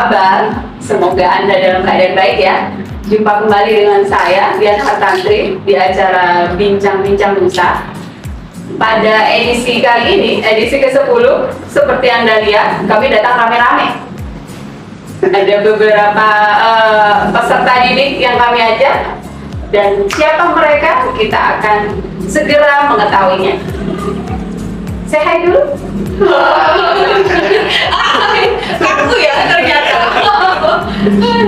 kabar? Semoga Anda dalam keadaan baik ya. Jumpa kembali dengan saya, Diana Tantri, di acara Bincang-Bincang Nusa. Pada edisi kali ini, edisi ke-10, seperti Anda lihat, kami datang rame-rame. Ada beberapa peserta didik yang kami ajak, dan siapa mereka, kita akan segera mengetahuinya. Say hi dulu. Kaku ya ternyata.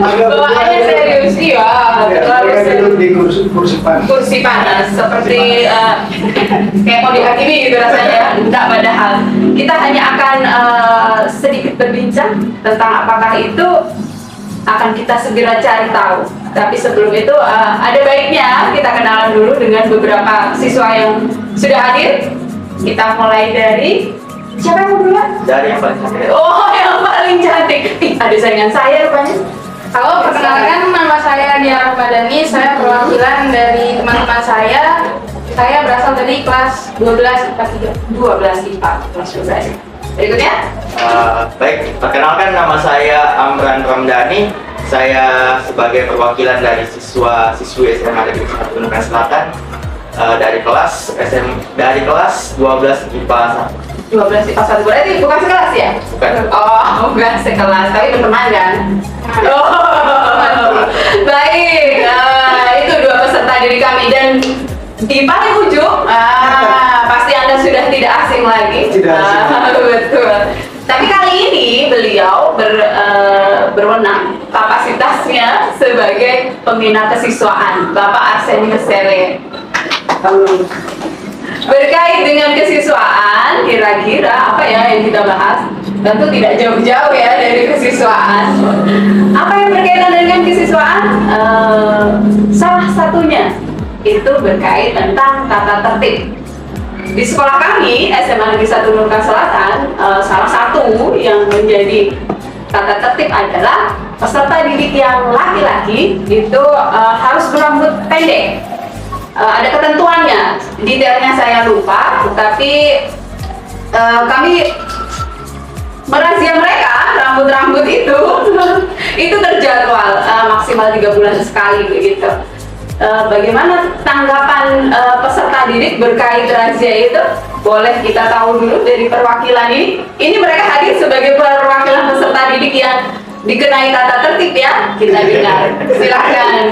Bawaannya serius, iya. Duduk di kursi panas. Seperti kayak mau dihakimi gitu rasanya. Enggak, padahal kita hanya akan sedikit berbincang tentang apakah itu akan kita segera cari tahu. Tapi sebelum itu ada baiknya kita kenalan dulu dengan beberapa siswa yang sudah hadir. Kita mulai dari siapa yang mau duluan? Dari yang paling cantik. Oh, yang paling cantik. Ih, ada saingan saya rupanya. Halo, perkenalkan nama saya Diana Ramadhani. Saya perwakilan dari teman-teman saya. Saya berasal dari kelas 12 IPA 3. 12 IPA kelas 12. Berikutnya? Baik, perkenalkan nama saya Amran Ramdhani. Saya sebagai perwakilan dari siswa-siswi SMA Negeri 1 Nusa Selatan dari kelas 12 IPA 1. 12 IPA 1. Berarti bukan sekelas ya? Bukan. Oh, bukan sekelas, tapi berteman kan? Oh, baik. Itu dua peserta didik kami, dan di paling ujung, pasti Anda sudah tidak asing lagi. Tidak asing. Betul. Tapi kali ini beliau berwenang kapasitasnya sebagai pembina kesiswaan, Bapak Arsenius Sele. Halo. Berkait dengan kesiswaan, kira-kira apa ya yang kita bahas? Tentu tidak jauh-jauh ya dari kesiswaan. Apa yang berkaitan dengan kesiswaan? Salah satunya itu berkait tentang tata tertib. Di sekolah kami, SMA Negeri 1 Nusa Selatan, salah satu yang menjadi tata tertib adalah peserta didik yang laki-laki itu harus berambut pendek. Ada ketentuannya, detailnya saya lupa, tapi kami merazia mereka, rambut-rambut itu itu terjadwal maksimal 3 bulan sekali begitu. Bagaimana tanggapan peserta didik berkait razia itu? Boleh kita tahu dulu dari perwakilan ini. Ini mereka hadir sebagai perwakilan peserta didik yang dikenai tata tertib ya. Kita dengar. Silakan.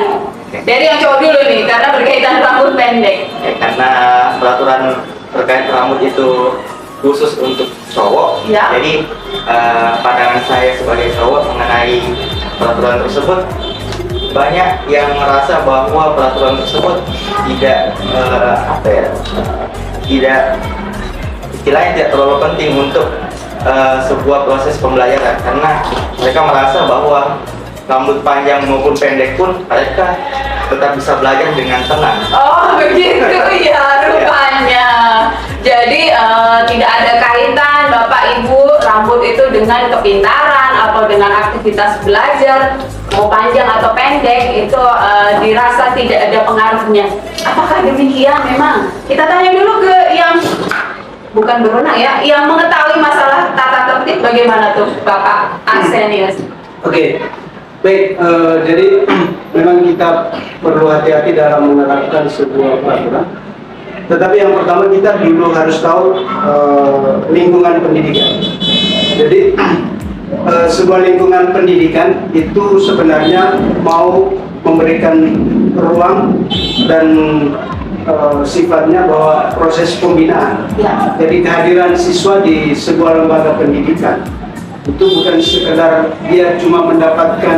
Dari yang cowok dulu nih, karena berkaitan rambut pendek. Karena peraturan terkait rambut itu khusus untuk cowok, Ya. jadi pandangan saya sebagai cowok mengenai peraturan tersebut, banyak yang merasa bahwa peraturan tersebut tidak tidak istilahnya tidak terlalu penting untuk sebuah proses pembelajaran, karena mereka merasa bahwa rambut panjang maupun pendek pun mereka tetap bisa belajar dengan tenang. Oh begitu ya rupanya. Jadi tidak ada kaitan Bapak Ibu rambut itu dengan kepintaran atau dengan aktivitas belajar, mau panjang atau pendek itu dirasa tidak ada pengaruhnya. Apakah demikian memang? Kita tanya dulu ke yang bukan berwenang ya, yang mengetahui masalah tata tertib. Bagaimana tuh Bapak Arsenius? Oke. Baik, jadi memang kita perlu hati-hati dalam menerapkan sebuah peraturan. Tetapi yang pertama kita dulu harus tahu lingkungan pendidikan. Jadi sebuah lingkungan pendidikan itu sebenarnya mau memberikan ruang dan sifatnya bahwa proses pembinaan. Ya. Jadi kehadiran siswa di sebuah lembaga pendidikan itu bukan sekedar dia cuma mendapatkan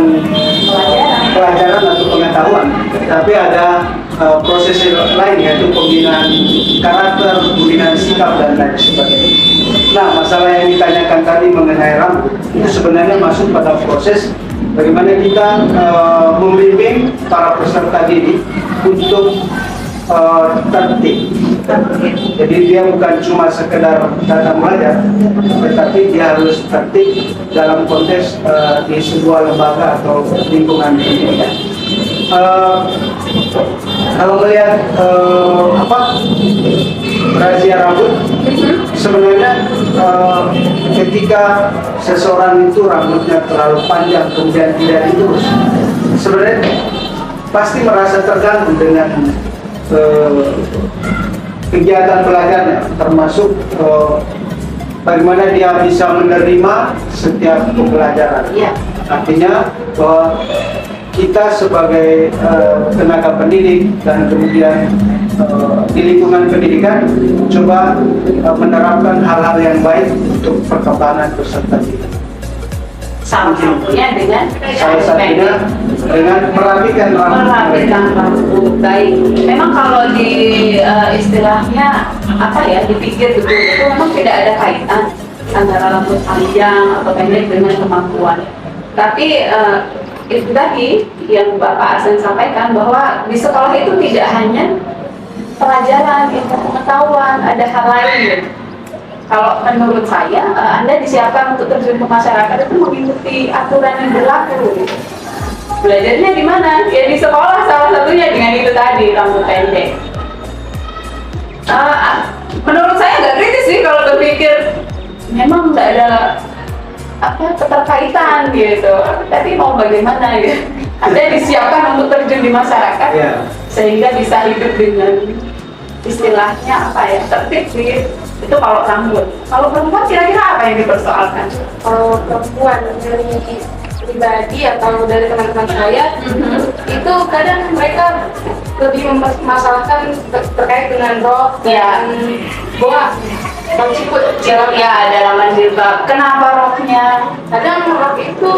pelajaran atau pengetahuan, tapi ada proses lain, yaitu pembinaan karakter, pembinaan sikap dan lain sebagainya. Nah, masalah yang ditanyakan tadi mengenai rambut itu sebenarnya masuk pada proses bagaimana kita membimbing para peserta didik untuk tertib. Jadi dia bukan cuma sekedar datang belajar, tetapi dia harus tertib dalam konteks di sebuah lembaga atau lingkungan pendidikan. Kalau melihat razia rambut, sebenarnya ketika seseorang itu rambutnya terlalu panjang kemudian tidak diurus, sebenarnya pasti merasa terganggu dengan kegiatan belajarnya, termasuk bagaimana dia bisa menerima setiap pembelajaran. Iya. Artinya bahwa kita sebagai tenaga pendidik dan kemudian di lingkungan pendidikan coba menerapkan hal-hal yang baik untuk perkembangan peserta didik. Salah satunya dengan Salah satunya dengan merapikan rambut. merapikan rambut. Baik. Memang kalau di istilahnya apa ya, dipikir betul itu memang tidak ada kaitan antara rambut panjang atau pendek dengan kemampuan. Tapi itu tadi yang Bapak Asen sampaikan bahwa di sekolah itu tidak hanya pelajaran, ilmu pengetahuan, ada hal lain. Gitu. Kalau menurut saya, Anda disiapkan untuk terjun ke masyarakat itu mengikuti aturan yang berlaku. Gitu. Belajarnya di mana? Ya di sekolah, salah satunya dengan itu tadi, rambut pendek. Menurut saya nggak kritis sih kalau berpikir memang nggak ada apa keterkaitan gitu. Tapi mau bagaimana gitu? Anda disiapkan untuk terjun di masyarakat, Ya. sehingga bisa hidup dengan istilahnya apa ya, tertib sih. Itu kalau rambut. Kalau perempuan kira-kira apa yang dipersoalkan? Kalau perempuan dari pribadi atau dari teman-teman saya, itu kadang mereka lebih mempermasalahkan terkait dengan rok Ya. dan boa, rok siput. Ya, dalaman jilbab. Kenapa roknya? Kadang rok itu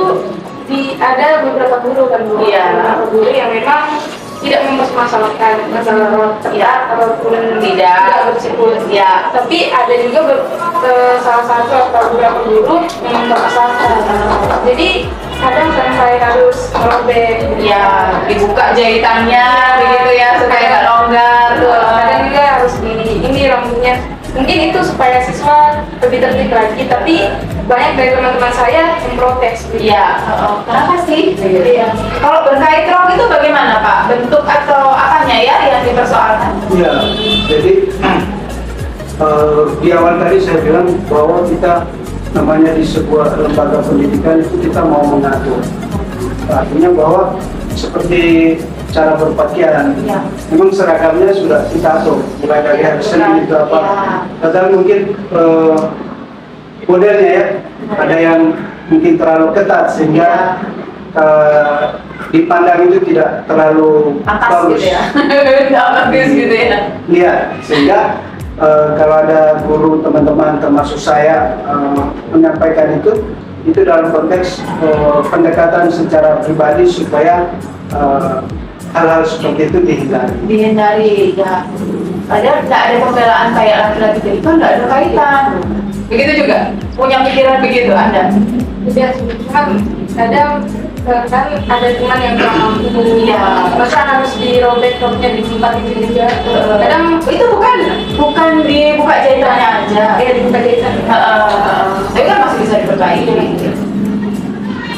ada beberapa guru kan, Bu. Iya. Beberapa guru yang memang tidak mempermasalahkan masalah rok ketat ataupun Tidak. bersiput. Ya. Tapi ada juga salah satu atau beberapa guru yang mempermasalahkan. Jadi kadang saya harus merobek. Ya, dibuka jahitannya begitu ya supaya nggak longgar. Kadang juga harus ini rambutnya. Mungkin itu supaya siswa lebih tertib lagi. Tapi banyak dari teman-teman saya yang protes. Iya, kenapa sih? Iya. Kalau berkait rok itu bagaimana Pak? Bentuk atau apanya ya yang dipersoalkan? Ya, jadi di awal tadi saya bilang bahwa kita namanya di sebuah lembaga pendidikan itu kita mau mengatur. Artinya bahwa seperti cara berpakaian, Ya. memang seragamnya sudah kita atur, mulai dari hari Senin itu apa. Ya. Kadang mungkin modelnya ya, ada yang mungkin terlalu ketat sehingga dipandang itu tidak terlalu Atas bagus. gitu ya? Nggak bagus gitu ya? Iya, sehingga kalau ada guru teman-teman termasuk saya menyampaikan itu dalam konteks pendekatan secara pribadi supaya hal-hal seperti itu dihindari. Dihindari, ya. Padahal nggak ada pembelaan kayak laki-laki jadi kan nggak ada kaitan. Begitu juga? Punya pikiran begitu Anda? Tidak, cuma kadang kan ada teman yang kurang mampu. Iya. Masa harus dirobek roknya di tempat itu juga. Kadang Itu bukan dibuka jahitannya aja. ya dibuka jahitan. Tapi kan masih bisa diperbaiki.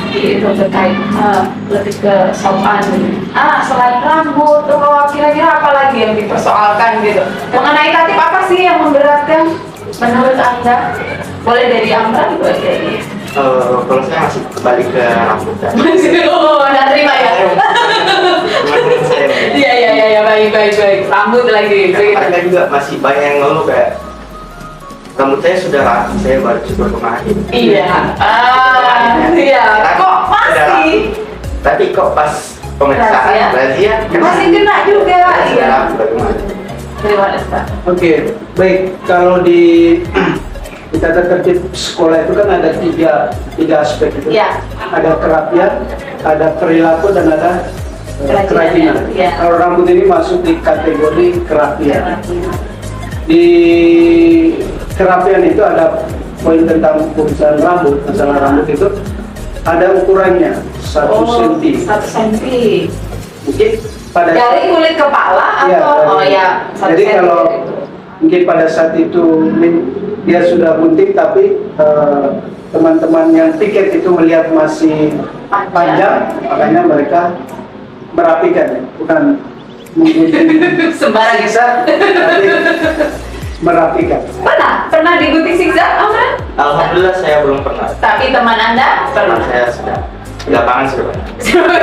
Jadi itu terkait lebih ke sopan. Selain rambut, kira-kira apa lagi yang dipersoalkan gitu? Mengenai tatip apa sih yang memberatkan menurut Anda? Boleh dari Amran, boleh dari Kalau saya masih kembali ke rambut dan Anda terima ya? teman-teman saya. Iya, baik. Rambut lagi. Mereka juga masih banyak yang ngeluh kayak rambut saya sudah rapi, saya baru cukur kemarin. Iya. Iya. Kok masih? Tapi kok pas pemeriksaan razia Masih kena juga. sudah Iya. rapi bagaimana? Terima kasih Pak. Oke, baik. Kalau di tata tertib sekolah itu kan ada tiga aspek itu. Iya. Ada kerapian, ada perilaku, dan ada Kerajinan, kerajinan. iya. Kalau rambut ini masuk di kategori kerapian. Di kerapian itu ada poin tentang urusan rambut. Masalah rambut itu ada ukurannya 1 cm. 1 cm. Mungkin pada Dari kulit kepala Iya, atau dari- ya 1 jadi cm. kalau mungkin pada saat itu dia sudah bunting, tapi teman-teman yang piket itu melihat masih panjang, makanya mereka merapikan, bukan menggunting Sembarang sisa, tapi merapikan. Pernah diikuti zigzag, Amran? Alhamdulillah saya belum pernah. Tapi teman Anda Teman pernah. saya sudah di lapangan sudah banyak. Sudah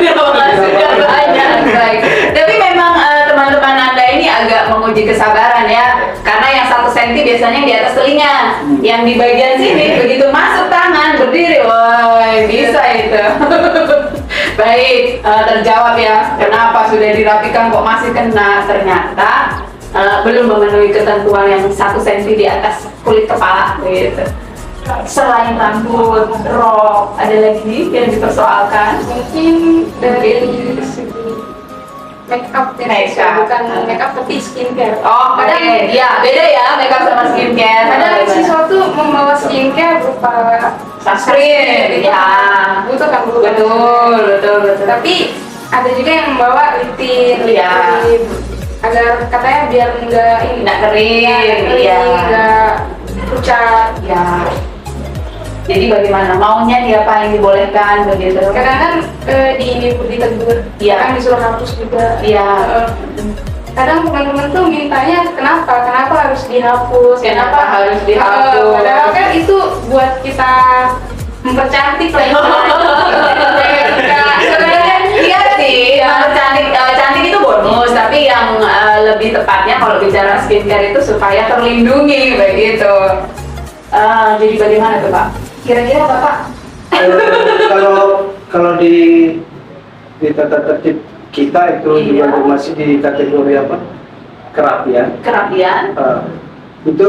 banyak, baik. Tapi memang teman-teman Anda ini agak menguji kesabaran ya. Karena yang 1 senti biasanya di atas telinga. Yang di bagian sini begitu masuk tangan berdiri, wah bisa itu. Baik, terjawab ya. Kenapa sudah dirapikan kok masih kena? Ternyata belum memenuhi ketentuan yang 1 senti di atas kulit kepala gitu. Selain rambut, rok, ada lagi yang dipersoalkan? Mungkin dari segi make up ya, Make up. bukan make up tapi skincare. Oh, Kadang ya beda ya makeup sama skincare. kadang siswa tuh membawa skincare berupa Sunscreen, ya. butuh kan Betul. Tapi ada juga yang membawa lip tint, Iya. agar katanya biar enggak ini Nggak kering, iya. enggak pucat. Ya. Jadi bagaimana? Maunya diapain, dibolehkan begitu? Kadang-kadang di ini ditegur, Iya. kan disuruh hapus juga. Iya. Kadang teman-teman tuh mintanya kenapa harus dihapus, Kenapa harus dihapus? Padahal kan itu buat kita mempercantik lah ya. Sebenarnya iya sih, cantik itu bonus, tapi yang lebih tepatnya kalau bicara skincare itu supaya terlindungi begitu. Jadi bagaimana tuh Pak? Kira-kira Bapak? Kalau di tata tertib kita itu Iya. juga masih di kategori apa? Kerapian. Kerapian? Itu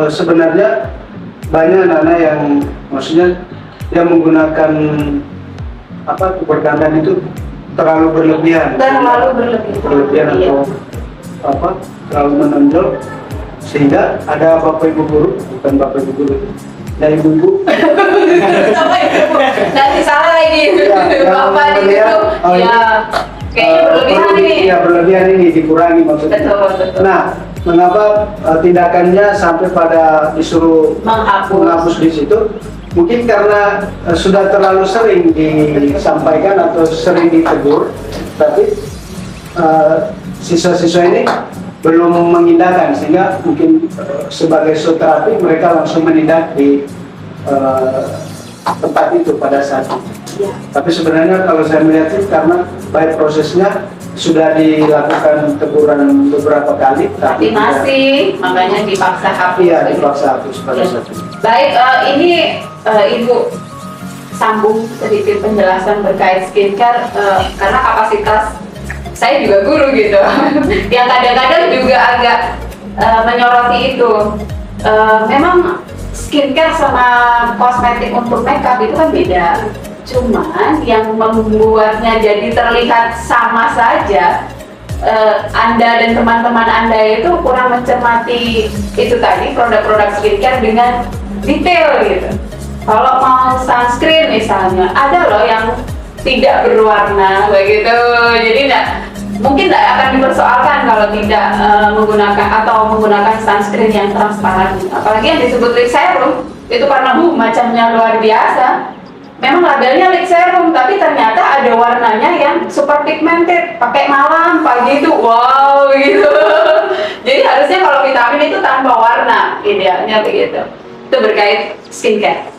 sebenarnya banyak anak-anak yang maksudnya yang menggunakan apa berdandan itu terlalu berlebihan. Berlebihan Iya. atau apa terlalu menonjol sehingga ada bapak ibu guru, bukan bapak ibu guru, ada ibu-ibu Apa itu? Nanti salah lagi. yang Bapak di melihat, situ. oh, Ya. Kayaknya berlebihan ini. Ya berlebihan ini dikurangi maksudnya. Betul. Nah, mengapa tindakannya sampai pada disuruh Menghapus. di situ? Mungkin karena sudah terlalu sering disampaikan atau sering ditegur, tapi siswa-siswa ini belum mengindahkan sehingga mungkin sebagai terapi mereka langsung menindak di tempat itu pada saat itu. Ya. Tapi sebenarnya kalau saya melihat itu karena baik prosesnya sudah dilakukan teguran beberapa kali, Tapi masih, makanya dipaksa hapus. iya dipaksa hapus pada saat itu. Baik, ini Ibu sambung sedikit penjelasan berkait skincare karena kapasitas saya juga guru gitu, yang kadang-kadang juga agak menyoroti itu. Memang skincare sama kosmetik untuk makeup itu kan beda. Cuman yang membuatnya jadi terlihat sama saja, Anda dan teman-teman Anda itu kurang mencermati itu tadi produk-produk skincare dengan detail gitu. Kalau mau sunscreen misalnya, ada loh yang tidak berwarna begitu, jadi mungkin tidak akan dipersoalkan kalau tidak menggunakan sunscreen yang transparan. Apalagi yang disebut lip serum itu karena macamnya luar biasa. Memang labelnya lip serum, tapi ternyata ada warnanya yang super pigmented, pakai malam, pagi itu wow gitu. Jadi harusnya kalau vitamin itu tanpa warna, idealnya begitu. Itu berkait skincare.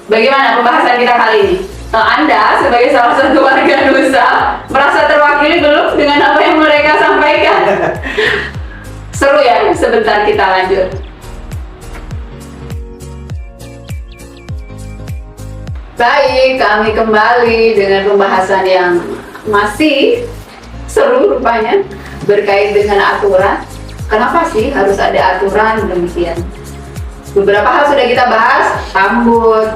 Bagaimana pembahasan kita kali ini? Anda sebagai salah satu warga Nusa merasa terwakili belum dengan apa yang mereka sampaikan? Seru ya, sebentar kita lanjut. Baik, kami kembali dengan pembahasan yang masih seru rupanya berkait dengan aturan. Kenapa sih harus ada aturan demikian? Beberapa hal sudah kita bahas, rambut,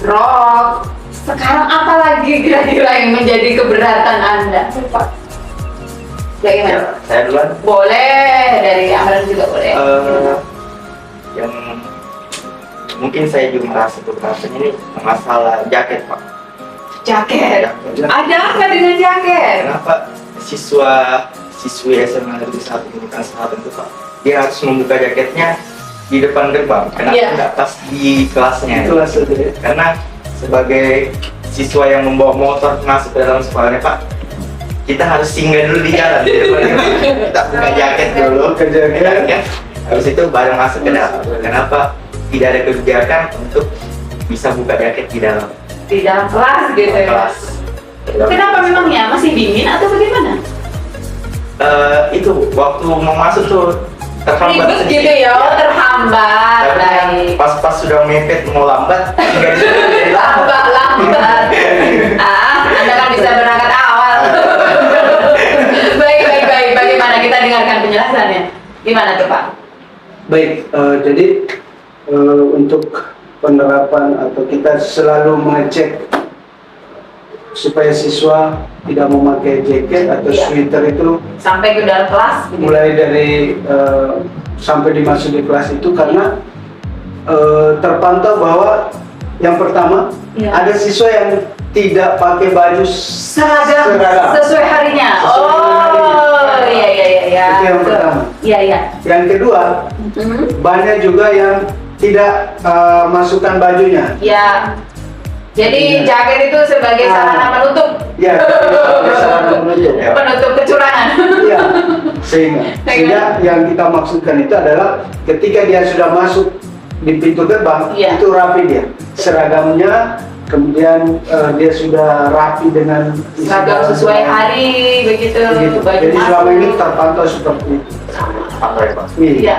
rok. Sekarang apa lagi kira-kira yang menjadi keberatan Anda? Bagaimana? Saya duluan. Boleh, dari Amran juga boleh. Yang mungkin saya juga merasa keberatan ini masalah jaket, Pak. Jaket. Jaket. Ada apa dengan jaket? Kenapa siswi SMA Negeri 1 Pendidikan Selatan itu, Pak, dia harus membuka jaketnya di depan gerbang? Kenapa Iya. nggak pas di kelasnya? Kelas saja ya. Karena sebagai siswa yang membawa motor masuk ke dalam sekolahnya, Pak, kita harus singgah dulu di jalan di depan gerbang. Kita buka jaket dulu, Buka jaket. jaket. Habis itu baru masuk ke dalam. Kenapa tidak ada kebijakan untuk bisa buka jaket di dalam Di dalam kelas gitu ya. kelas? Kenapa memangnya? Masih dingin atau bagaimana? Itu waktu mau masuk tuh terhambat Ribet sedikit. gitu ya, terhambat. Tapi Baik. pas sudah mepet mau lambat, nggak jadi lambat. Lambat. Anda kan bisa berangkat awal. Baik. Bagaimana kita dengarkan penjelasannya? Gimana tuh Pak? Baik, jadi untuk penerapan atau kita selalu mengecek supaya siswa tidak memakai jaket atau Iya. sweater itu Sampai ke dalam kelas? begitu? mulai dari sampai dimasuk di kelas itu karena terpantau bahwa yang pertama Iya. ada siswa yang tidak pakai baju Seragam sesuai harinya. Oh, iya. Itu yang pertama. Iya. Yang kedua, banyak juga yang tidak masukkan bajunya. Ya. Jadi Iya. jaket itu sebagai sarana penutup Ya, sarana menutup. Ya. penutup kecurangan. Ya, sehingga yang kita maksudkan itu adalah ketika dia sudah masuk di pintu gerbang, Iya. itu rapi dia. Seragamnya, kemudian dia sudah rapi dengan Seragam sesuai hari begitu. Begitu. Baju Jadi masuk. selama ini terpantau seperti itu. Apa ya Pak? Iya.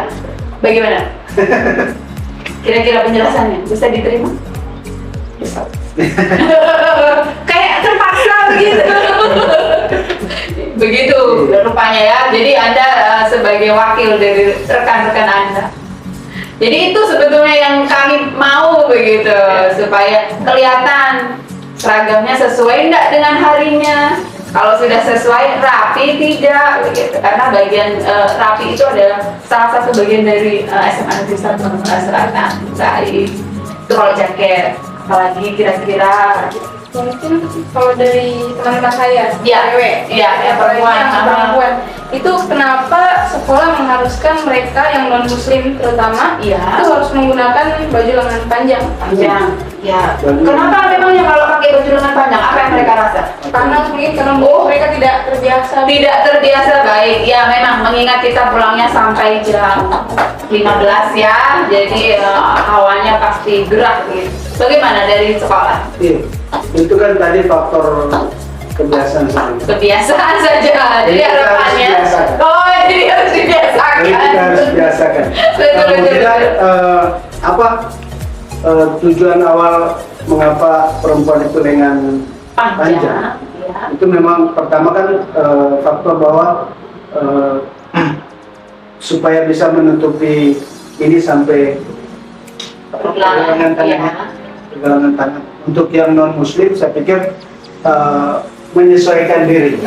Bagaimana? Kira-kira penjelasannya bisa diterima? Bisa. Kayak terpaksa begitu. Begitu rupanya ya. Jadi Anda sebagai wakil dari rekan-rekan Anda. Jadi itu sebetulnya yang kami mau begitu, supaya kelihatan seragamnya sesuai enggak dengan harinya. Kalau sudah sesuai, rapi tidak begitu. Karena bagian rapi itu adalah salah satu bagian dari SMA Negeri 1 seragam. Baik. Itu kalau jaket, apalagi kira-kira Mungkin kalau dari teman-teman saya, Ya, cewek, ya, perempuan, yang perempuan, itu kenapa sekolah mengharuskan mereka yang non muslim terutama Iya. itu harus menggunakan baju lengan panjang? panjang. Ya. Baju- Kenapa memangnya kalau pakai baju lengan panjang? Apa yang mereka rasa? Karena mungkin karena mereka tidak terbiasa. Tidak terbiasa. Baik. Ya, memang mengingat kita pulangnya sampai jam 15 ya. Jadi hawanya pasti gerak gitu. Bagaimana dari sekolah? Iya. Itu kan tadi faktor kebiasaan saja. Kebiasaan saja. Jadi Jadi kita harus harapannya. biasakan. Oh, jadi harus Jadi dibiasakan. kita harus biasakan. Betul, Kalau betul, tidak, betul. apa tujuan awal mengapa perempuan itu dengan Panjang. Ya. itu memang pertama kan faktor bahwa supaya bisa menutupi ini sampai pergelangan tangannya. Ya. Pergelangan tangan. Untuk yang non muslim saya pikir menyesuaikan diri.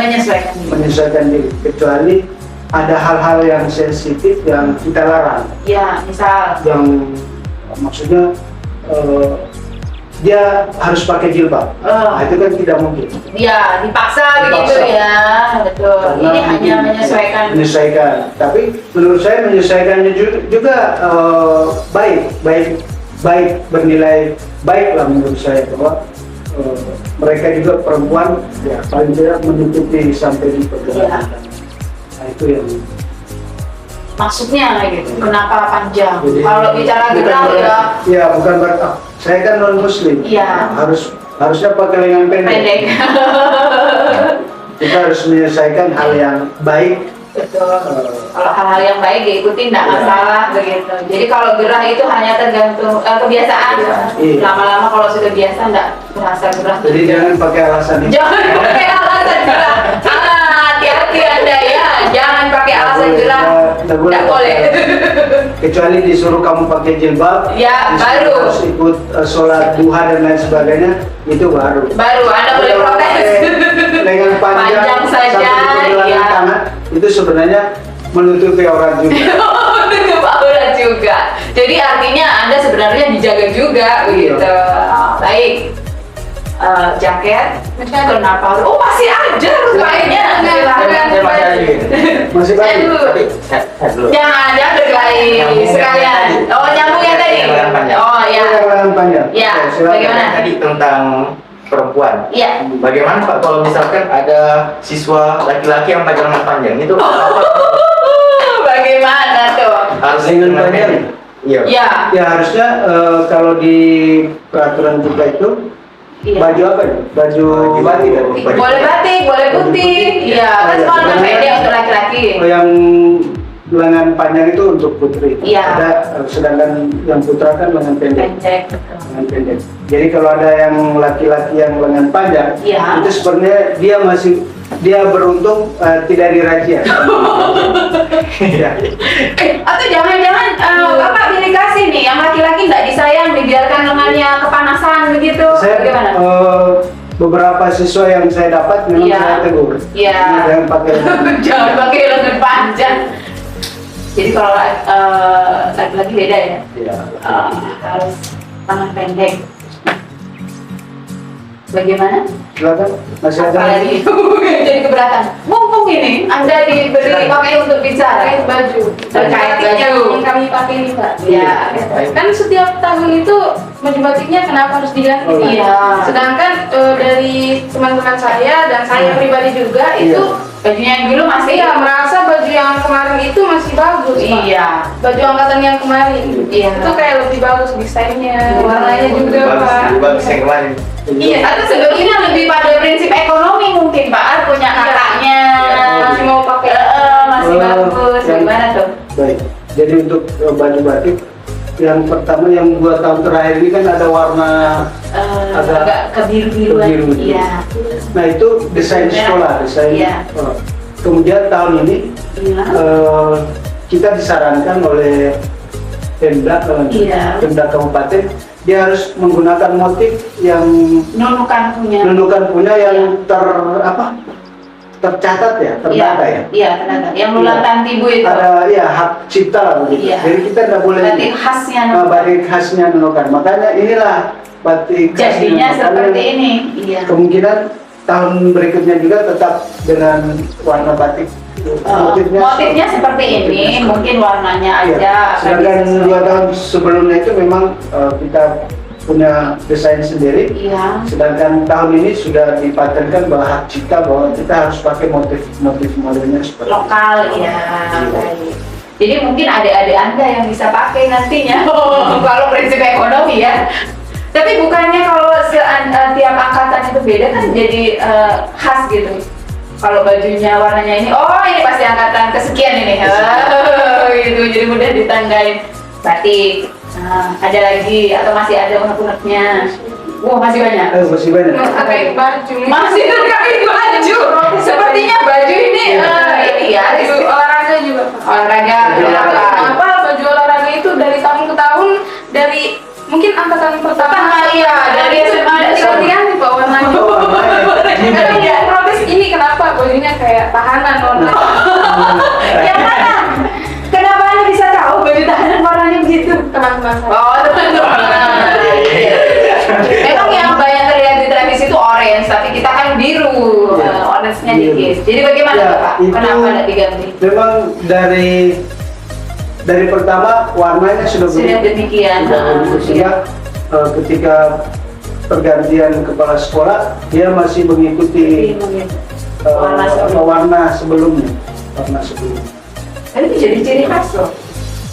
Menyesuaikan diri, kecuali ada hal-hal yang sensitif yang kita larang, Ya, misal. yang maksudnya dia harus pakai jilbab. Nah, itu kan tidak mungkin. Ya, dipaksa begitu Dipaksa. ya. Betul. Karena Ini hanya mungkin menyesuaikan. Tapi menurut saya menyesuaikannya juga baik bernilai baik lah menurut saya, bahwa mereka juga perempuan ya paling tidak menutupi sampai di pergelangan. Nah, itu yang Maksudnya gitu. Kenapa panjang? Jadi, Kalau bicara bukan gerak ya berarti- ya bukan berarti saya kan non muslim. Iya. Harusnya pakai lengan pendek. pendek. Kita harus menyelesaikan hal yang baik. Betul. Kalau hal-hal yang baik diikuti tidak Iya. masalah begitu. Jadi kalau gerah itu hanya tergantung kebiasaan. Iya. Lama-lama kalau sudah biasa tidak merasa gerah. Jadi jangan pakai alasan itu. Jangan pakai alasan gerah. Hati-hati Anda ya. Jangan pakai alasan gerah. Tidak boleh. Kecuali disuruh kamu pakai jilbab. Ya, disuruh baru. harus ikut sholat duha dan lain sebagainya, itu baru. Baru Anda boleh Kalau protes. pakai lengan panjang, Panjang saja, sampai di pergelangan ya. tangan, itu sebenarnya menutupi aurat juga. Menutup aurat juga. Jadi artinya Anda sebenarnya dijaga juga begitu. Baik. Jaket. Kenapa? Oh masih ada rupanya. Saya masih ada gitu. Masih Saya baru. dulu. Tapi saya dulu. Jangan berkelahi Nyambung sekalian. yang tadi. Oh nyambung yang tadi. Lengan panjang. Oh ya. Lengan panjang. Ya, Oke, silakan. bagaimana? Tadi tentang perempuan. Iya. Bagaimana Pak kalau misalkan ada siswa laki-laki yang pakai lengan panjang itu apa? Bagaimana tuh? Harus lengan panjang. Iya. Ya. Ya harusnya kalau di peraturan kita itu Iya. baju apa ya? Baju batik kan? Boleh batik, boleh putih. Iya, kan semua lengan pendek untuk laki-laki. Yang lengan panjang itu untuk putri. Iya. Ada sedangkan yang putra kan lengan pendek. Pendek. Lengan pendek. Jadi kalau ada yang laki-laki yang lengan panjang, Iya. itu sebenarnya dia beruntung tidak dirazia. Ya. Atau jangan-jangan Bapak pilih kasih nih yang laki-laki nggak disayang, dibiarkan lengannya kepanasan begitu. Bagaimana? Beberapa siswa yang saya dapat memang Iya. saya tegur. Iya. Jangan pakai. Jangan pakai lengan panjang. Jadi kalau laki-laki beda ya. Ya. Harus tangan pendek. Bagaimana? Silakan. Masih ada Apalagi jadi keberatan. Mumpung ini Anda diberi pakai untuk bicara. Terkait baju. Terkait Batik yang baju. kami pakai ini Pak. Ya. Kan setiap tahun itu baju batiknya kenapa harus diganti? Oh, Pak? iya. Sedangkan dari teman-teman saya dan saya pribadi juga itu Bajunya yang dulu masih. iya merasa baju yang kemarin itu masih bagus Pak. Iya. Baju angkatan yang kemarin Iya. itu kayak lebih bagus desainnya, warnanya juga Pak. Lebih bagus yang kemarin. Iya, atau sebetulnya lebih pada prinsip ekonomi mungkin Pak. Punya kakaknya. Masih mau pakai. Masih bagus. yang- Gimana tuh? Baik. Jadi untuk baju batik yang pertama yang 2 tahun terakhir ini kan ada warna Agak kebiru-biruan. kebiru. Iya. Nah itu desain sekolah, desain. Iya. Kemudian tahun ini Iya. kita disarankan oleh Pemda, Iya. Pemda Kabupaten, dia harus menggunakan motif yang Nunukan punya. yang tercatat ya, terdata ya. Iya, terdata. Yang lulatan tibu itu. Ada ya hak cipta lah begitu. Iya. Jadi kita tidak boleh Batik khasnya. batik khasnya Nunukan. Makanya inilah batik khas Jadinya Nunukan seperti yang ini. Iya. Kemungkinan tahun berikutnya juga tetap dengan warna batik. Motifnya seperti ini, mungkin warnanya Iya. aja. akan Sedangkan disesuaikan. 2 tahun sebelumnya itu memang kita punya desain sendiri. Iya. Sedangkan tahun ini sudah dipatenkan bahwa hak cipta bahwa kita harus pakai motif modelnya seperti itu. Lokal, ya. Baik. Jadi mungkin adik-adik Anda yang bisa pakai nantinya. Kalau prinsip ekonomi ya. Tapi bukannya kalau tiap angkatan itu beda kan jadi khas gitu. Kalau bajunya warnanya ini, oh ini pasti angkatan kesekian ini. Gitu, jadi mudah ditandai batik. Nah, ada lagi atau masih ada unek-uneknya? Wah, masih banyak. Masih banyak. Terkait baju. Masih terkait baju. Sepertinya baju ini ini ya, Baju olahraga juga Pak. olahraga. Kenapa? Kenapa baju olahraga itu dari tahun ke tahun dari mungkin angkatan pertama Iya, dari SMA dan ganti Pak warnanya. Kadang dia protes ini kenapa bajunya kayak tahanan warnanya. Yang mana? Kenapa Anda bisa tahu baju tahanan warnanya begitu? Teman-teman saya. Oh, teman-teman. Memang yang banyak terlihat di televisi itu orange, tapi kita kan biru. Iya. Orange-nya Biru. dikit. Jadi bagaimana Ya, tuh, Pak? itu Kenapa tidak diganti? Memang dari pertama warnanya sudah Sudah demikian. Sehingga ketika pergantian kepala sekolah dia masih mengikuti warna sebelumnya. Tapi itu jadi ciri khas loh.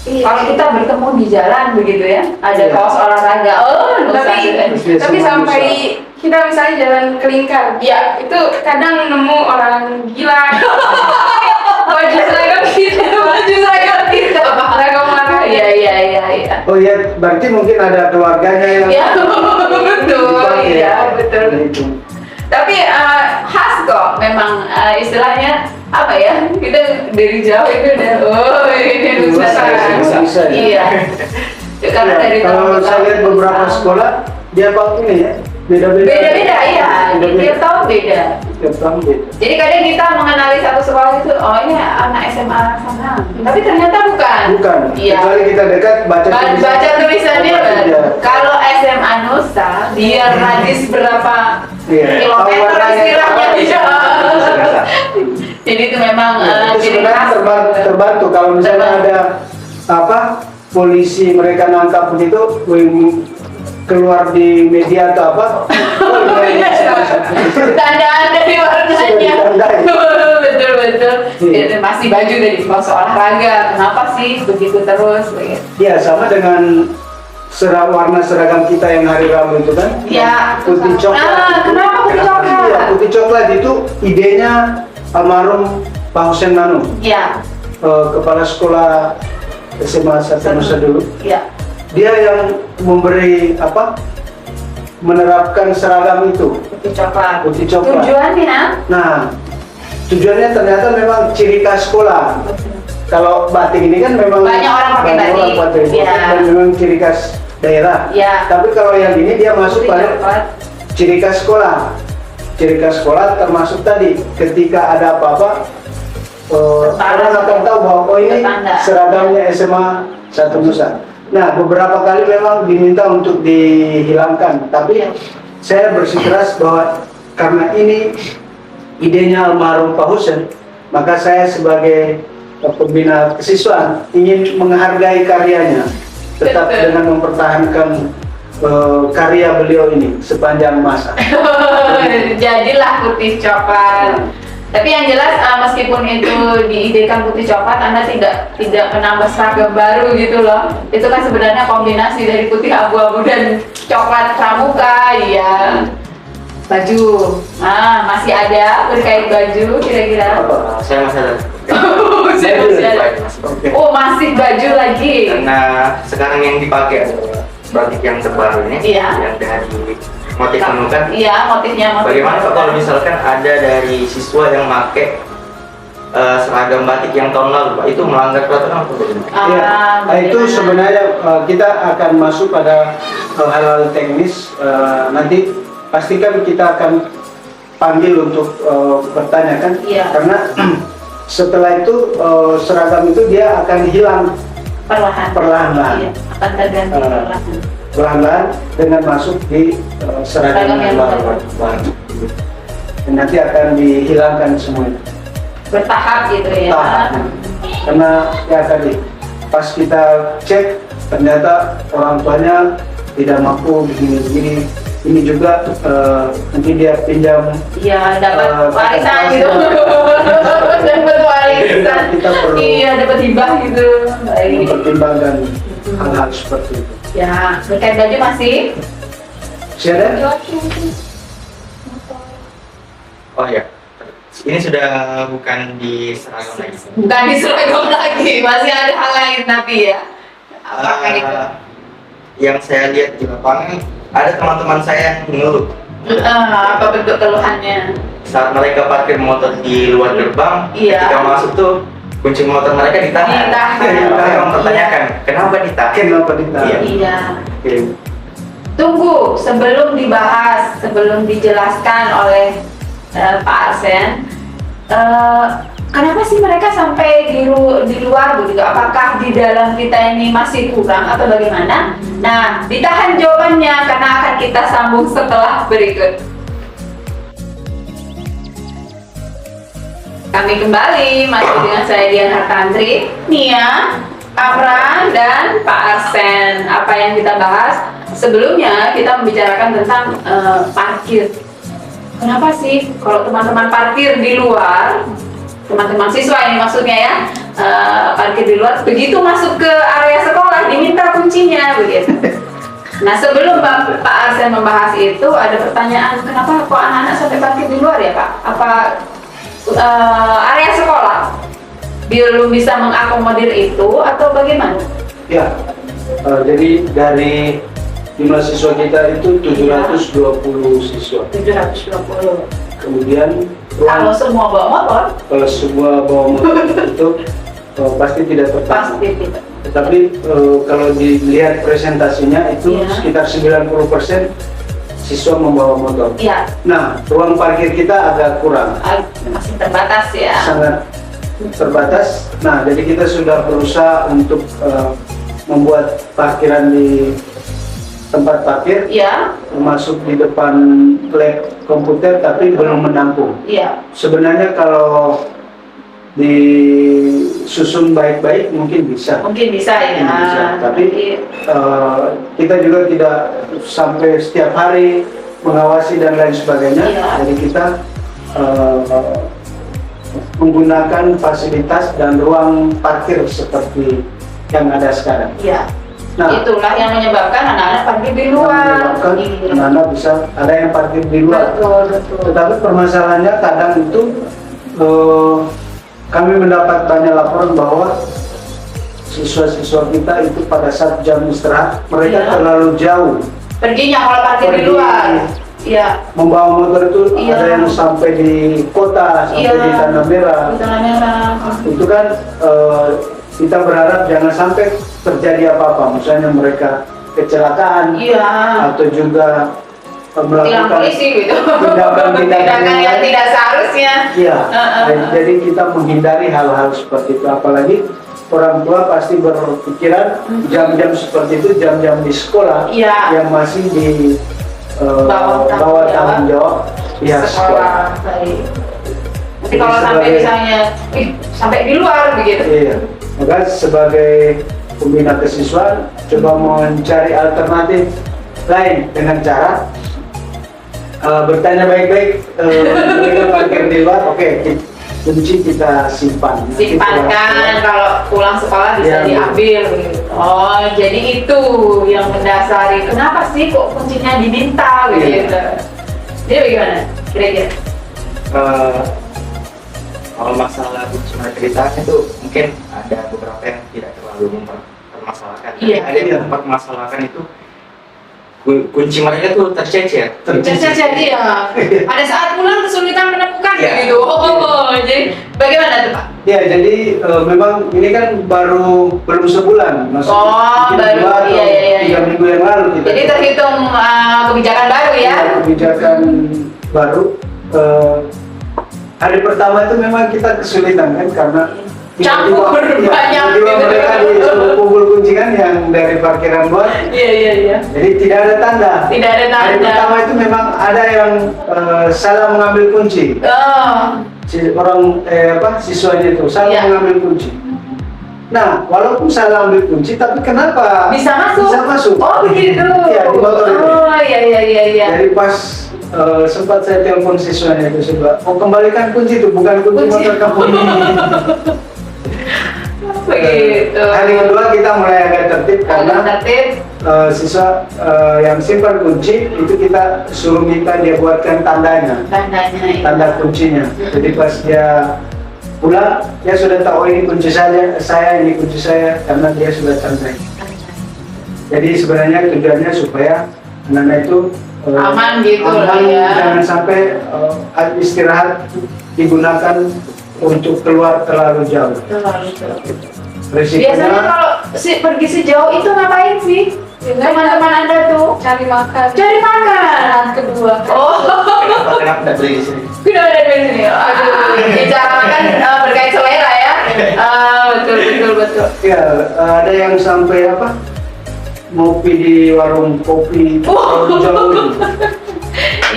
Iya. Kalau kita bertemu di jalan begitu ya, ada Iya. kaos olahraga. Oh, Tapi sampai kita misalnya jalan ke Lingkar, ya itu kadang nemu orang gila. Baju seragam kita, baju seragam kita, Pak. seragam warna. Iya. Oh iya, berarti mungkin ada keluarganya yang Ya, betul. dipakai. Iya, betul. Gitu. Tapi khas kok, memang istilahnya apa ya? Kita dari jauh itu udah, oh ini Nusantara. Bisa. Iya. Itu karena Ya, dari kalau tahun ke saya lihat tahun beberapa sama. sekolah dia pakai ini ya, beda-beda. Beda-beda ya, Beda-beda. tiap tahun beda. Tiap tahun beda. Jadi kadang kita mengenali satu sekolah itu, oh ini anak SMA sana. Tapi ternyata bukan. Bukan. Iya. Kecuali kita dekat baca Baca tulisannya Baca, baru. iya. Kalau SMA Nusa, dia radius berapa Iya. kilometer Tahu warnanya. istilahnya Tahu. bisa. Jadi itu memang Itu ciri sebenarnya khas. terbantu kalau misalnya Terbantu. ada polisi mereka nangkap begitu, keluar di media atau apa. Tandaan dari warnanya. Betul. Ya, masih baju dari sponsor olahraga. Kenapa sih begitu terus? Begitu. Ya, sama dengan warna seragam kita yang hari Rabu itu kan. Ya. Putih coklat. Kenapa putih coklat? Iya, putih coklat itu idenya almarhum Pak Hussein Manu. Iya. Kepala sekolah SMA 1 Nusa dulu. Iya. Dia yang memberi menerapkan seragam itu. Putih coklat. Putih coklat. Tujuannya? Nah, tujuannya ternyata memang ciri khas sekolah. Kalau batik ini kan memang Banyak orang pakai batik. Iya. Dan memang ciri khas daerah. Iya. Tapi kalau yang ini dia masuk Putih pada coklat. ciri khas sekolah. Ciri khas sekolah termasuk tadi ketika ada apa-apa orang akan tahu bahwa ini Tanda. seragamnya SMA 1 Nusa. Nah, beberapa kali memang diminta untuk dihilangkan, tapi saya bersikeras bahwa karena ini idenya almarhum Pak Hussein, maka saya sebagai pembina kesiswaan ingin menghargai karyanya, tetap Betul. dengan mempertahankan karya beliau ini sepanjang masa. Jadilah putih coklat. Tapi yang jelas meskipun itu diidekan putih coklat, Anda tidak menambah seragam baru gitu loh. Itu kan sebenarnya kombinasi dari putih abu-abu dan coklat pramuka, ya. Baju, masih ada berkait baju kira-kira. Saya masih ada. Saya masih ada. Oke. Oh, masih baju lagi. Karena sekarang yang dipakai adalah batik yang terbaru ini, Iya. yang dari motif menukan. Iya, motifnya. Bagaimana Pak kalau misalkan ada dari siswa yang pakai seragam batik yang tahun lalu, Pak, itu melanggar peraturan atau bagaimana? Ya, nah itu sebenarnya kita akan masuk pada hal-hal teknis. Nanti pastikan kita akan panggil untuk bertanya kan, Iya. karena setelah itu seragam itu dia akan hilang perlahan-lahan. Iya, akan terganti perlahan. Perlahan-lahan dengan masuk di seragam Seragam yang yang baru. Dan nanti akan dihilangkan semuanya. Bertahap gitu ya. Tahap. Karena ya tadi pas kita cek ternyata orang tuanya tidak mampu begini-begini. Ini juga nanti dia pinjam. Iya, dapat warisan kertas, gitu. Dapat warisan. Kita perlu Iya, dapat hibah gitu. Baik. mempertimbangkan hal-hal seperti itu. Ya, berkait baju masih. Siapa? Oh ya, ini sudah bukan di seragam lagi. Bukan di seragam lagi, masih ada hal lain tapi ya. Apakah itu? Yang saya lihat di lapangan ada teman-teman saya yang mengeluh Apa bentuk keluhannya? saat mereka parkir motor di luar gerbang. Iya. Ketika masuk tuh kunci motor mereka ditahan. Ditahan. Mereka mempertanyakan kenapa ditahan? Kenapa ditahan? Iya. Iya. Oke. Tunggu, sebelum dibahas, sebelum dijelaskan oleh Pak Arsen, kenapa sih mereka sampai di luar begitu? Apakah di dalam kita ini masih kurang atau bagaimana? Nah, ditahan jawabannya karena akan kita sambung setelah berikut. Kami kembali masih dengan saya Dian Hartantri, Nia, Amran, dan Pak Arsen. Apa yang kita bahas? Sebelumnya kita membicarakan tentang parkir. Kenapa sih kalau teman-teman parkir di luar, teman-teman siswa ini maksudnya ya, parkir di luar, begitu masuk ke area sekolah diminta kuncinya begitu. Nah, sebelum Pak Arsen membahas itu ada pertanyaan, kenapa kok anak-anak sampai parkir di luar ya Pak? Apa area sekolah belum bisa mengakomodir itu atau bagaimana? Ya, jadi dari jumlah siswa kita itu 720 siswa. 720. Kemudian Kalau semua bawa motor, kalau semua bawa motor itu pasti tidak tepat. pasti tidak. Tetapi kalau dilihat presentasinya itu Iya. sekitar 90% siswa membawa motor. Iya, Nah, ruang parkir kita agak kurang, masih terbatas ya. sangat terbatas. Nah, jadi kita sudah berusaha untuk membuat parkiran di tempat parkir, Iya, masuk di depan lab komputer, tapi belum menampung. iya. Sebenarnya kalau di disusun baik-baik mungkin bisa. Mungkin bisa ya. Mungkin bisa. Tapi kita juga tidak sampai setiap hari mengawasi dan lain sebagainya. Iya. Jadi kita menggunakan fasilitas dan ruang parkir seperti yang ada sekarang. Iya. Nah, Itulah yang menyebabkan anak-anak parkir di luar. menyebabkan Iya. anak-anak bisa ada yang parkir di luar. Betul. Tetapi permasalahannya kadang itu kami mendapat banyak laporan bahwa siswa-siswa kita itu pada saat jam istirahat mereka Iya. terlalu jauh. Perginya kalau parkir di Pergi. luar. Iya. Membawa motor itu Iya. ada yang sampai di kota, sampai Iya. di Tanah Merah. Di Tanah Merah. Itu kan kita berharap jangan sampai terjadi apa-apa, misalnya mereka kecelakaan Iya. atau juga Tilang melakukan polisi gitu. tindakan yang tidak seharusnya. Iya, Heeh. jadi kita menghindari hal-hal seperti itu. Apalagi orang tua pasti berpikiran jam-jam seperti itu jam-jam di sekolah Iya. yang masih di Bawah tanggung jawab pihak sekolah. sekolah. Baik. Nanti Jadi kalau sampai sebagai- misalnya sampai di luar begitu. Iya, maka sebagai pembina kesiswaan coba mencari alternatif lain dengan cara bertanya baik-baik mereka parkir di luar, oke, kunci kita simpan. Nanti Simpankan kalau pulang sekolah bisa Iya, diambil begitu. Oh, jadi itu yang mendasari kenapa sih kok kuncinya diminta begitu. Jadi bagaimana kira-kira? Kalau masalah kunci ceritakan itu mungkin ada beberapa yang tidak terlalu mempermasalahkan. Tapi Iya. ada yang mempermasalahkan itu kunci mereka tuh tercecer. Jadi ya, pada saat pulang kesulitan menemukan Iya. gitu. Oh, jadi bagaimana tuh Pak? Ya, jadi memang ini kan belum sebulan, maksudnya Oh, mungkin baru, 2 atau iya. 3 minggu yang lalu kita. Jadi terhitung kebijakan baru ya? Kebijakan baru. Hari pertama itu memang kita kesulitan kan karena Campur banyak tiba-tiba gitu. mereka disuruh kumpul kunci kan yang dari parkiran luar. Iya. Jadi tidak ada tanda. Tidak ada Hari tanda. pertama itu memang ada yang salah mengambil kunci. Oh, Siswanya itu salah Iya. mengambil kunci. Nah, walaupun salah ambil kunci, tapi kenapa bisa masuk? Bisa masuk. Oh begitu. Iya, di motor itu. Oh iya. Jadi pas sempat saya telepon siswanya itu coba, kembalikan kunci itu bukan kunci Kunci. motor kamu ini. Begitu. Hari kedua kita mulai agak tertib karena tertib. siswa yang simpan kunci itu kita suruh minta dia buatkan tandanya, Tandanya. tanda kuncinya. Jadi pas dia pulang, dia sudah tahu ini kunci saya ini kunci saya karena dia sudah tandai. Jadi sebenarnya tujuannya supaya anak-anak itu Aman gitu lah ya. jangan sampai istirahat digunakan untuk keluar terlalu jauh. Biasanya Risikonya kalau pergi sejauh itu ngapain sih? Teman-teman Anda tuh Cari makan. cari makan. Saat kedua. Oh, Kenapa tidak beli di sini? tidak ada di sini. Aduh, bicara makan berkait selera ya. Betul. ya ada yang sampai ngopi di warung kopi jauh.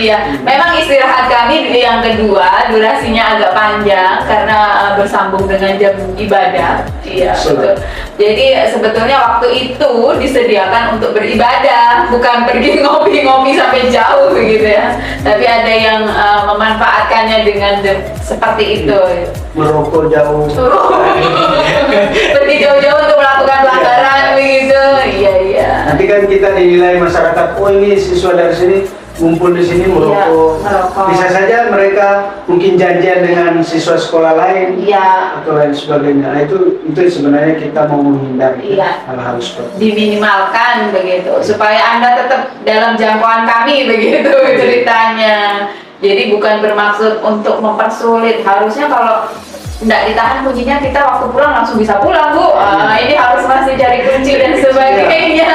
Iya, memang istirahat kami yang kedua durasinya agak panjang karena bersambung dengan jam ibadah. Iya, betul. Jadi sebetulnya waktu itu disediakan untuk beribadah, bukan pergi ngopi-ngopi sampai jauh begitu ya. Tapi ada yang memanfaatkannya dengan seperti itu. Merokok jauh. Pergi jauh-jauh untuk melakukan pelanggaran begitu. Iya. Nanti kan kita dinilai masyarakat, oh ini siswa dari sini ngumpul di sini merokok. merokok. Bisa saja mereka mungkin janjian dengan siswa sekolah lain Iya. atau lain sebagainya. Nah, itu sebenarnya kita mau menghindari Iya. hal-hal seperti itu. Diminimalkan begitu supaya Anda tetap dalam jangkauan kami begitu ceritanya. Jadi bukan bermaksud untuk mempersulit. Harusnya kalau tidak ditahan kuncinya kita waktu pulang langsung bisa pulang Bu. Ini harus masih cari kunci dan sebagainya.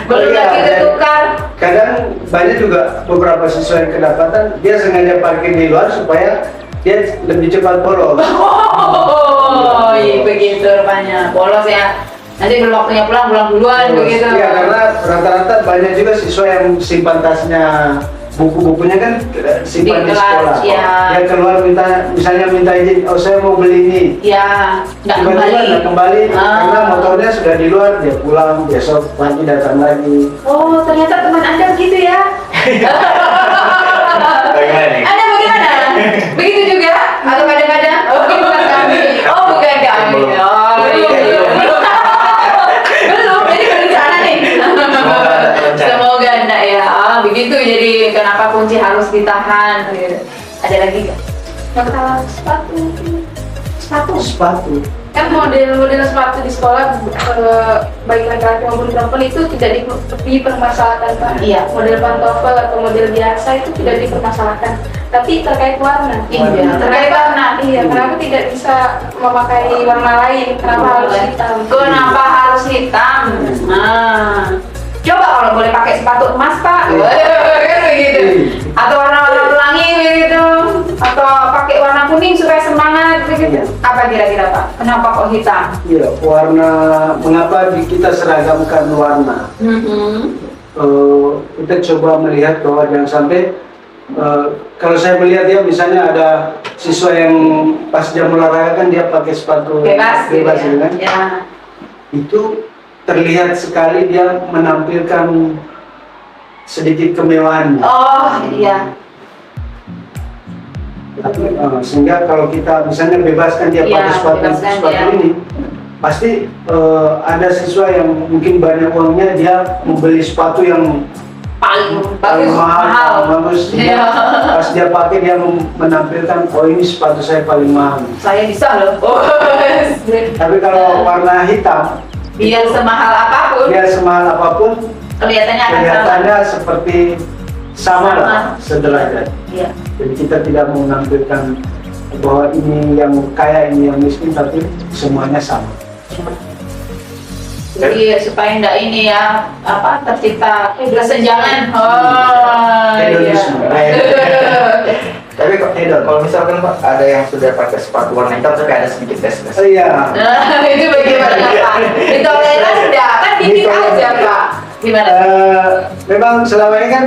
Belum Iya, lagi dan ketukar. Kadang banyak juga beberapa siswa yang kedapatan dia sengaja parkir di luar supaya dia lebih cepat bolos. Oh, iya begitu rupanya. Bolos ya. Nanti belum waktunya pulang duluan begitu. Iya, karena rata-rata banyak juga siswa yang simpan tasnya buku-bukunya kan simpan Di di kelas, sekolah. ya. Dia keluar misalnya minta izin, oh saya mau beli ini. Ya, nggak Tiba-tiba kembali. nggak kembali Ah. karena motornya sudah di luar, dia pulang, besok pagi datang lagi. Oh, ternyata teman Anda begitu ya? Bagaimana nih? Anda bagaimana? Begitu juga? Atau kadang-kadang? Oh, bukan kami. Oh, bukan kami. Belum. Oh, iya. Belum. Belum, jadi berencana nih. Semoga ada rencana. Semoga enggak ya. Ah, begitu jadi kenapa kunci harus ditahan? Ada lagi nggak? Masalah sepatu. Sepatu. Kan model-model sepatu di sekolah baik laki-laki maupun perempuan itu tidak dipermasalahkan, Pak. Iya. Model pantofel atau model biasa itu tidak dipermasalahkan. Tapi terkait warna. Iya, terkait warna. Iya, kenapa tidak bisa memakai warna lain? Kenapa harus hitam? Kenapa harus hitam? Nah, coba kalau boleh pakai sepatu emas, Pak. Kan begitu. Atau warna-warna pelangi begitu. Atau pakai warna kuning supaya semangat begitu. Apa kira-kira, Pak? Kenapa kok hitam? Iya, warna, mengapa kita seragamkan warna? Kita coba melihat bahwa jangan sampai kalau saya melihat ya, misalnya ada siswa yang pas jam olahraga kan dia pakai sepatu Bebas, gitu bebas ya. gitu kan? Ya. Itu terlihat sekali dia menampilkan sedikit kemewahan. Oh, iya. Sehingga kalau kita misalnya bebaskan dia Iya, pakai bebaskan sepatu dia. ini, pasti ada siswa yang mungkin banyak uangnya, dia membeli sepatu yang Paling paling bagus, mahal, bagus. Iya. Pas dia pakai dia menampilkan, oh ini sepatu saya paling mahal. Saya bisa loh. Oh, Tapi kalau warna hitam, biar semahal apapun, dia semahal apapun, kelihatannya akan sama. kelihatannya seperti sama lah, Sama. sederajat. Iya. Jadi kita tidak mau menampilkan bahwa ini yang kaya, ini yang miskin, tapi semuanya sama. Jadi supaya enggak ini ya, apa, tercipta kesenjangan. Oh, iya. Hedonisme. Tapi kalau misalkan Pak ada yang sudah pakai sepatu warna hitam tapi ada sedikit tes. Oh iya. Nah, itu bagaimana, Pak? Ditoleran sudah, kan dikit aja, Pak. Gimana? Memang selama ini kan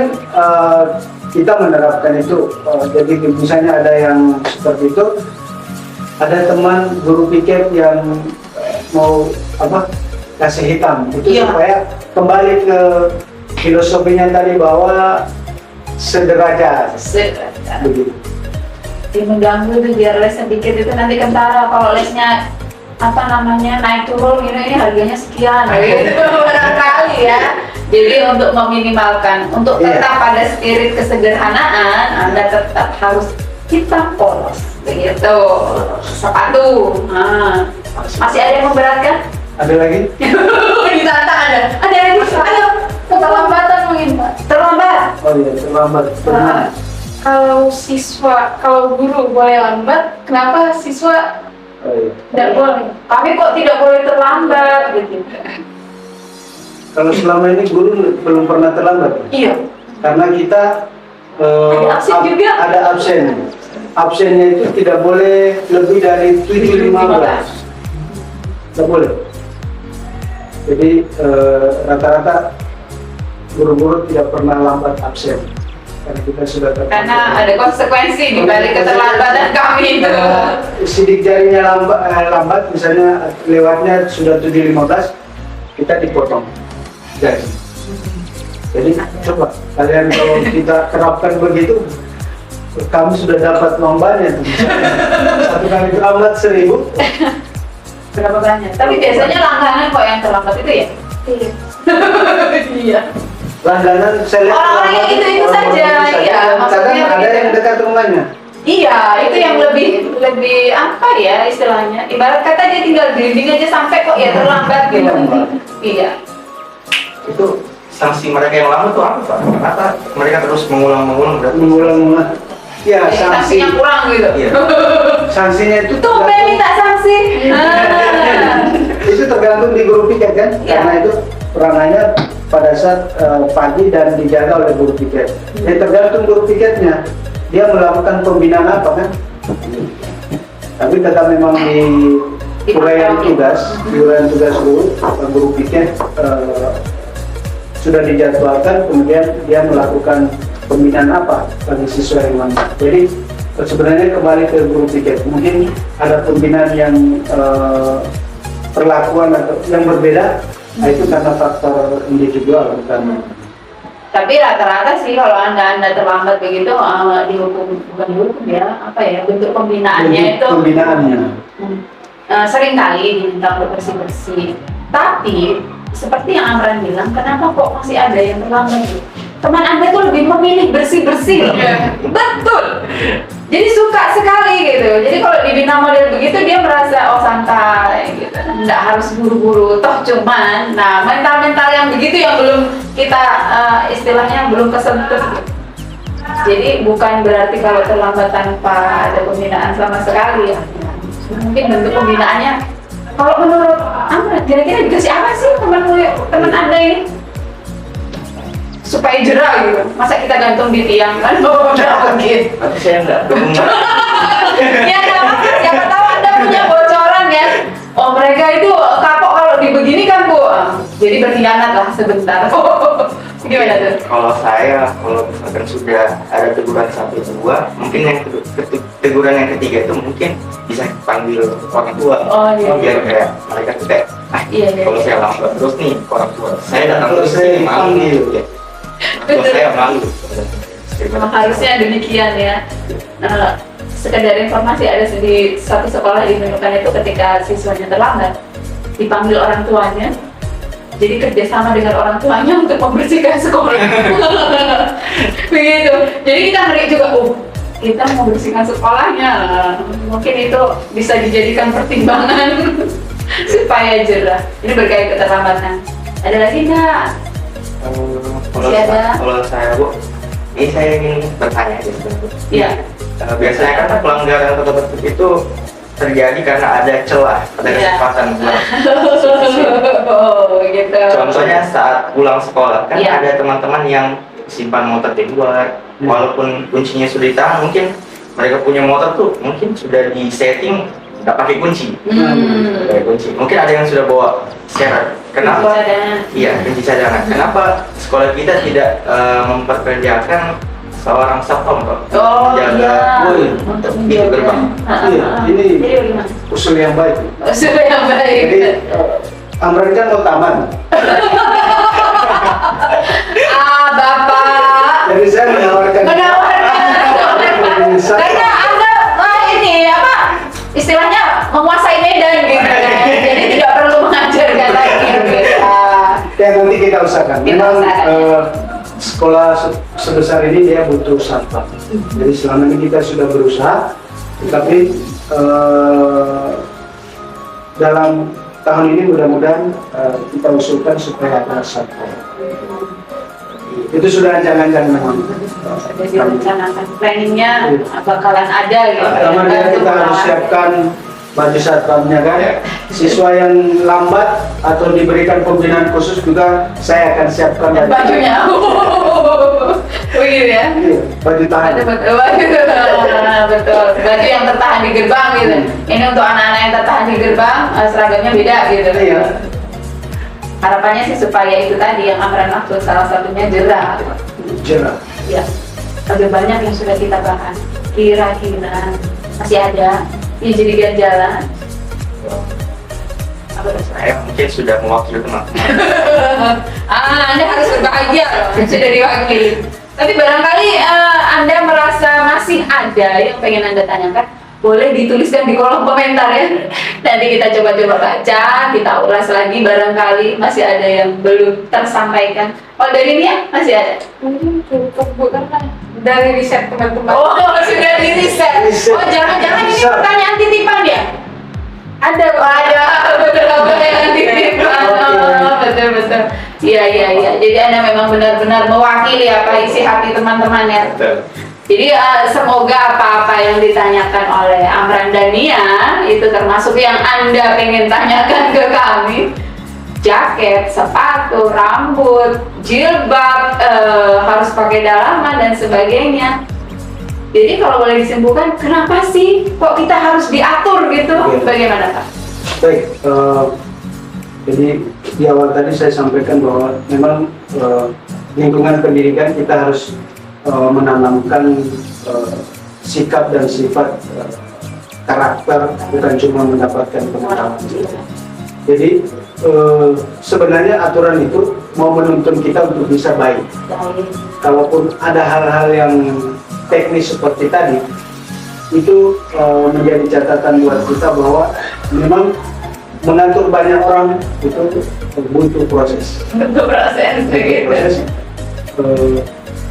kita menerapkan itu. Jadi misalnya ada yang seperti itu, ada teman guru piket yang mau apa, kasih hitam itu Iya. supaya kembali ke filosofinya tadi bahwa sederajat begitu. Jadi mengganggu tuh biar les sedikit itu nanti kentara kalau lesnya apa namanya naik turun gitu, ini harganya sekian gitu barangkali ya. Jadi untuk meminimalkan, untuk Iya. tetap pada spirit kesederhanaan, Anda tetap harus hitam polos begitu. Sepatu. Nah, masih ada yang memberatkan? Ada lagi? Ditantang ada lagi? Ayo, Keterlambatan mungkin, Pak. terlambat. Oh iya, terlambat. Kalau guru boleh lambat, kenapa siswa Oh iya. tidak boleh? Kami kok tidak boleh terlambat gitu. Kalau selama ini guru belum pernah terlambat. Iya. Karena kita Ada absen juga. ada absen. Absennya itu tidak boleh lebih dari 7.15. Tidak boleh. Jadi rata-rata guru-guru tidak pernah lambat absen. Karena kita sudah Karena ada konsekuensi di balik keterlambatan kami itu. Sidik jarinya lambat, misalnya lewatnya sudah 7.15, kita dipotong jari. Jadi coba kalian kalau kita terapkan begitu, kamu sudah dapat uang banyak. Satu kali terlambat 1.000. Berapa banyak? Tapi biasanya langganan kok yang terlambat itu ya? Iya. Iya. Langganan saya lihat Orang-orang yang terlambat, itu saja, orang-orang iya, Dan maksudnya kadang ada begitu. yang dekat rumahnya. Iya, itu yang lebih apa ya istilahnya? Ibarat kata dia tinggal gelinding aja sampai kok ya terlambat gitu. Iya. Itu sanksi mereka yang lama tuh apa Pak? Kenapa mereka terus mengulang-mengulang berarti? Mengulang-ulang. Ya, sanksi. Sanksinya kurang gitu. Iya. Sanksinya itu Tuh minta sanksi. itu tergantung di guru piket kan, Iya. karena itu peranannya pada saat pagi dan dijaga oleh guru piket. Tergantung guru piketnya, dia melakukan pembinaan apa kan. Tapi tetap memang di uraian tugas, guru piket sudah dijadwalkan, kemudian dia melakukan pembinaan apa bagi siswa yang lambat. Jadi sebenarnya kembali ke guru piket, mungkin ada pembinaan yang perlakuan atau yang berbeda, nah itu karena faktor individual bukan. Tapi rata-rata sih kalau anda terlambat begitu dihukum, bukan dihukum ya, apa ya, bentuk pembinaannya itu Pembinaannya. Sering kali diminta untuk bersih-bersih. Tapi seperti yang Amran bilang, kenapa kok masih ada yang terlambat? Teman anda tuh lebih memilih bersih-bersih loh. Betul. Jadi suka sekali gitu. Jadi kalau dibina model begitu dia merasa oh santai gitu. Nggak harus buru-buru. Toh cuman, nah mental-mental yang begitu yang belum kita istilahnya belum kesentuh. Jadi bukan berarti kalau terlambat tanpa ada pembinaan sama sekali ya. Mungkin bentuk pembinaannya. Kalau menurut Amran, kira-kira dikasih apa sih teman anda ini? Supaya jerah gitu. Masa kita gantung di tiang kan? Oh, udah mungkin. Tapi saya enggak. Ya nggak apa-apa, siapa tahu anda punya bocoran kan? Oh mereka itu kapok kalau dibeginikan bu. Jadi berkhianat lah sebentar. Gimana tuh? Kalau saya, kalau misalkan sudah ada teguran 1-2, mungkin yang teguran yang ketiga itu mungkin bisa panggil orang tua. Oh iya. Biar kayak mereka tuh kayak, Iya, iya. kalau saya lambat terus nih orang tua, saya datang Kalau terus saya nih malu. panggil. Ya. Kalau saya malu. Memang harusnya demikian ya. Nah, sekedar informasi ada di satu sekolah di Nunukan itu ketika siswanya terlambat dipanggil orang tuanya. Jadi kerjasama dengan orang tuanya untuk membersihkan sekolah. Begitu. Jadi kita ngeri juga, kita mau bersihkan sekolahnya. Mungkin itu bisa dijadikan pertimbangan supaya jerah. Ini berkait keterlambatan. Ada lagi nggak? Kalau saya bu, ini saya ingin bertanya aja sebenarnya. Iya. Biasanya kan pelanggaran tertentu itu terjadi karena ada celah, ada Iya. kesempatan buat Oh, gitu. contohnya saat pulang sekolah kan Iya. ada teman-teman yang simpan motor di luar, walaupun kuncinya sudah ditahan, mungkin mereka punya motor tuh mungkin sudah di setting nggak pakai kunci, Hmm. pakai kunci. Mungkin ada yang sudah bawa syarat. Kenapa? Kunci cadangan. Iya, kunci cadangan. Kenapa sekolah kita tidak memperkerjakan seorang satpam, Pak? Oh Jaga iya, untuk untuk pintu gerbang. Iya, ini Jadi bagaimana? usul yang baik. Sudah yang baik. Jadi Amran kan mau taman. Bapak Jadi saya menawarkan. karena anda ini apa istilahnya menguasai medan gitu kan. Jadi tidak perlu mengajarkan lagi gitu. Ya nanti kita usahakan. Kita Memang usahakan. sekolah sebesar ini dia butuh satpam. Jadi selama ini kita sudah berusaha, tetapi dalam tahun ini mudah-mudahan kita usulkan supaya ada satpam. Itu sudah jangan-jangan memang. Sudah direncanakan planningnya bakalan ada gitu. Pertama kita harus siapkan baju satpamnya kan. Siswa yang lambat atau diberikan pembinaan khusus juga saya akan siapkan bajunya. Begitu ya. Iya, baju tahan. Betul, betul. Baju yang tertahan di gerbang gitu. Ini untuk anak-anak yang tertahan di gerbang, seragamnya beda gitu. Iya. Harapannya sih supaya itu tadi yang Amran maksud salah satunya jerah. Jerah. Ya, ada banyak yang sudah kita bahas. Kira-kira masih ada yang jadi ganjalan. Apa tuh? Saya mungkin sudah mewakili teman-teman. Anda harus berbahagia loh, sudah diwakili. Tapi barangkali Anda merasa masih ada yang pengen Anda tanyakan, boleh dituliskan di kolom komentar ya. Nanti kita coba-coba baca, kita ulas lagi, barangkali masih ada yang belum tersampaikan. Oh dari Nia masih ada? Mungkin cukup bu karena dari riset teman-teman. Oh sudah di riset. Oh jangan-jangan ini Bisa. pertanyaan titipan ya? Ada Betul yang titipan. Oh, betul. Iya. Jadi Anda memang benar-benar mewakili apa isi hati teman-teman ya. Betul. Jadi semoga apa-apa yang ditanyakan oleh Amran dan Nia itu termasuk yang Anda pengen tanyakan ke kami. Jaket, sepatu, rambut, jilbab, harus pakai dalaman dan sebagainya. Jadi kalau boleh disimpulkan, kenapa sih kok kita harus diatur gitu? Iya. Bagaimana Pak? Baik, jadi di awal tadi saya sampaikan bahwa memang lingkungan pendidikan kita harus menanamkan sikap dan sifat karakter, bukan cuma mendapatkan pengetahuan. Jadi sebenarnya aturan itu mau menuntun kita untuk bisa baik. Kalaupun ada hal-hal yang teknis seperti tadi, itu menjadi catatan buat kita bahwa memang mengatur banyak orang itu butuh proses. Untuk proses Butuh gitu. proses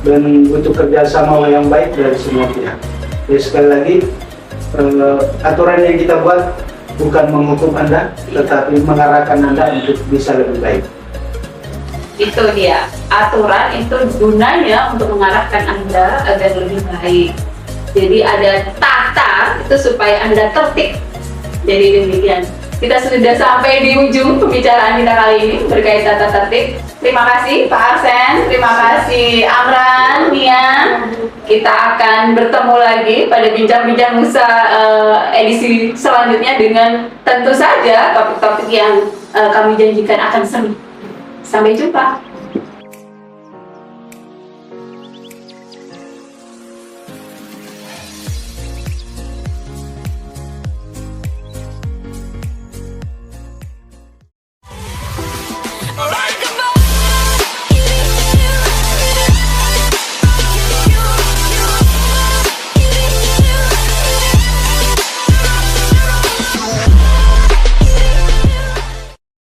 dan butuh kerjasama yang baik dari semua pihak. Jadi sekali lagi aturan yang kita buat bukan menghukum Anda, tetapi mengarahkan Anda untuk bisa lebih baik. Itu dia, aturan itu gunanya untuk mengarahkan Anda agar lebih baik. Jadi ada tata itu supaya Anda tertib. Jadi demikian. Kita sudah sampai di ujung pembicaraan kita kali ini berkait tata tertib. Terima kasih Pak Arsen, terima kasih Amran, Nia. Kita akan bertemu lagi pada bincang-bincang Musa edisi selanjutnya dengan tentu saja topik-topik yang kami janjikan akan seru. Sampai jumpa.